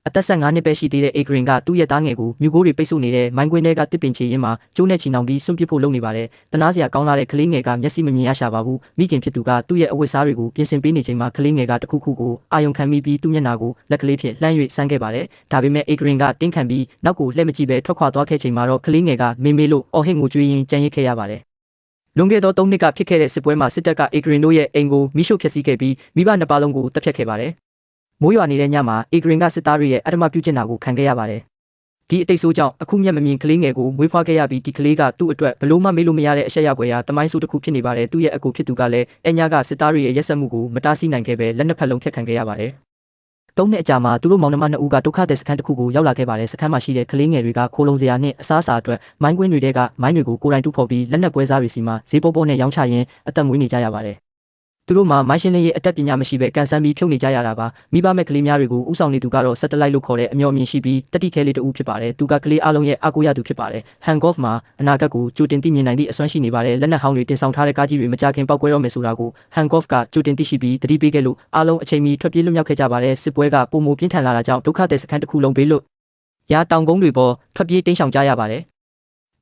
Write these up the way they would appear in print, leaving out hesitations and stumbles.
အသက်15နှစ်ပဲရှိသေးတဲ့ Agrin ကသူ့ရဲ့သားငယ်ကိုမြို့ကိုတွေပိတ်ဆို့နေတဲ့မိုင်းကွင်းထဲကတစ်ပင်ချေရင်းမှာကျိုးနဲ့ချီနှောင်ပြီးစွန့်ပစ်ဖို့လုပ်နေပါတယ်။တနာစရာကောင်းလာတဲ့ကလေးငယ်ကမျက်စိမမြင်ရရှာပါဘူး။မိခင်ဖြစ်သူကသူ့ရဲ့အဝတ်စားတွေကိုပြင်ဆင်ပေးနေချိန်မှာကလေးငယ်ကတခုခုကိုအာယုံခံမိပြီးသူ့မျက်နှာကိုလက်ကလေးဖြင့်လှမ်း၍ဆန်းခဲ့ပါတယ်။ဒါပေမဲ့ Agrin ကတင်းခံပြီးနောက်ကိုလှည့်မကြည့်ပဲထွက်ခွာသွားခဲ့ချိန်မှာတော့ကလေးငယ်ကမေးမေးလို့အော်ဟစ်ငိုကြွေးရင်းကြံ့ရစ်ခဲ့ရပါတယ်။လွန်ခဲ့သော3နှစ်ကဖြစ်ခဲ့တဲ့စစ်ပွဲမှာစစ်တပ်က Agrin တို့ရဲ့အိမ်ကိုမိရှို့ဖျက်ဆီးခဲ့ပြီးမိဘနှစ်ပါးလုံးကိုတပ်ဖြတ်ခဲ့ပါတယ်။မိုးရွာနေတဲ့ညမှာ Agrin ကစစ်သားတွေရဲ့အဓမ္မပြုကျင့်တာကိုခံခဲ့ရပါတယ်။ဒီအတိတ်ဆိုးကြောင့်အခုမျက်မမြင်ကလေးငယ်ကိုမွေးဖွားခဲ့ရပြီးဒီကလေးကသူ့အတွက်ဘလို့မှမေ့လို့မရတဲ့အရှက်ရပွဲရာတမိုင်းဆိုးတစ်ခုဖြစ်နေပါတယ်။သူ့ရဲ့အကူဖြစ်သူကလည်းအညာကစစ်သားတွေရဲ့ရက်စက်မှုကိုမတားဆီးနိုင်ခဲ့ပဲလက်နှစ်ဖက်လုံးဖျက်ခံခဲ့ရပါတယ်။3နှစ်အကြာမှာသူတို့မောင်နှမ2ဦးကဒုက္ခသည်စခန်းတစ်ခုကိုရောက်လာခဲ့ပါတယ်။စခန်းမှာရှိတဲ့ကလေးငယ်တွေကခိုးလုံစရာနဲ့အစားအစာအတွက်မိုင်းကွင်းတွေကမိုင်းတွေကိုကိုယ်တိုင်တူးဖော်ပြီးလက်နက်ပွဲစားတွေစီမှာဈေးပေါပေါနဲ့ရောင်းချရင်းအသက်မွေးနေကြရပါတယ်။သူတို့မှာမိုင်းရှင်းလင်းရေးအတတ်ပညာမရှိပဲကန်ဆန်းပြီးဖြုတ်နေကြရတာပါမိဘမဲ့ကလေးများတွေကိုဥဆောင်နေသူကတော့ဆက်တလိုက်လို့ခေါ်တဲ့အမျှော်အမြင်ရှိပြီးတတိခဲလေးတူဖြစ်ပါတယ်သူကကလေးအလုံးရဲ့အကူရသူဖြစ်ပါတယ်ဟန်ကော့ဖ်မှာအနာဂတ်ကိုကြိုတင်သိမြင်နိုင်သည့်အစွမ်းရှိနေပါတယ်လက်နက်ဟောင်းတွေတင်ဆောင်ထားတဲ့ကားကြီးတွေမကြခင်ပောက်ကွဲတော့မယ်ဆိုတာကိုဟန်ကော့ဖ်ကကြိုတင်သိရှိပြီးတတိပေးခဲ့လို့အလုံးအချိန်မီထွက်ပြေးလွတ်မြောက်ခဲ့ကြပါတယ်စစ်ပွဲကပုံမပြင်းထန်လာတာကြောင့်ဒုက္ခသည်စခန်းတစ်ခုလုံးဘေးလွတ်ရာတောင်ကုန်းတွေပေါ်ထွက်ပြေးတိမ်းရှောင်ကြရပါတယ်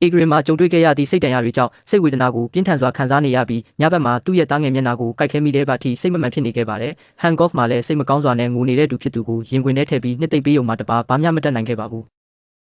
Agrin မှာကြုံတွေ့ခဲ့ရသည့်စိတ်ဒဏ်ရာတွေကြောင့်စိတ်ဝေဒနာကိုပြင်းထန်စွာခံစားနေရပြီးညဘက်မှာသူ့ရဲ့သားငယ်မျက်နှာကိုကိုက်ခဲမိတဲ့ဘာထိစိတ်မမှန်ဖြစ်နေခဲ့ပါတယ်။ဟန်ကော့ဖ်မှာလည်းစိတ်မကောင်းစွာနဲ့ငိုနေတဲ့သူဖြစ်သူကိုရင်ခွင်ထဲထည့်ပြီးနှစ်သိမ့်ပေးုံမှတပါဘာမှမတတ်နိုင်ခဲ့ပါဘူး